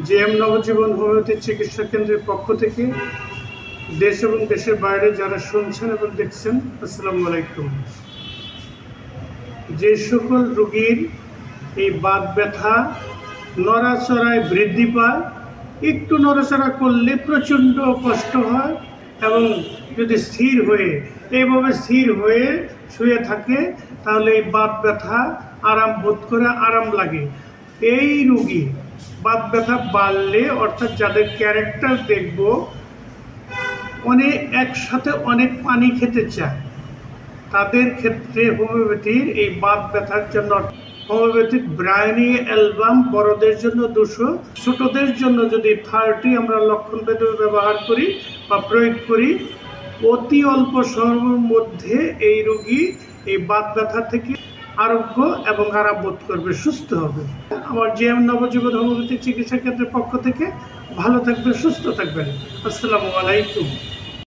JM নবজীবন homeopathy চিকিৎসা কেন্দ্রের পক্ষ থেকে দেশ এবং দেশের বাইরে যারা শুনছেন এবং দেখছেন, আসসালামু আলাইকুম। যে সকল রোগীর এই বাত ব্যথা নড়াচড়ায় বৃদ্ধি পায়, একটু নড়াচড়া করলে প্রচণ্ড কষ্ট হয় এবং যদি এইভাবে স্থির হয়ে শুয়ে থাকে তাহলে এই বাত ব্যথা আরাম বোধ করে, আরাম লাগে। এই রোগী বাত ব্যথা বাড়লে, অর্থাৎ যাদের ক্যারেক্টার দেখব একসাথে অনেক পানি খেতে চায়, তাদের ক্ষেত্রে হোমিওপ্যাথির এই বাত ব্যথার জন্য হোমিওপ্যাথিক ব্রায়ানি অ্যালবাম বড়দের জন্য 200, ছোটদের জন্য যদি 30 আমরা লক্ষণভেদে ব্যবহার করি বা প্রয়োগ করি, অতি অল্প সময়ের মধ্যে এই রোগী এই বাত ব্যথা থেকে আরোগ্য এবং আরাম বোধ করবে, সুস্থ হবে। আমার জেএম নবজীবন হোমিওপ্যাথি চিকিৎসা কেন্দ্রের পক্ষ থেকে ভালো থাকবেন, সুস্থ থাকবেন। আসসালামু আলাইকুম।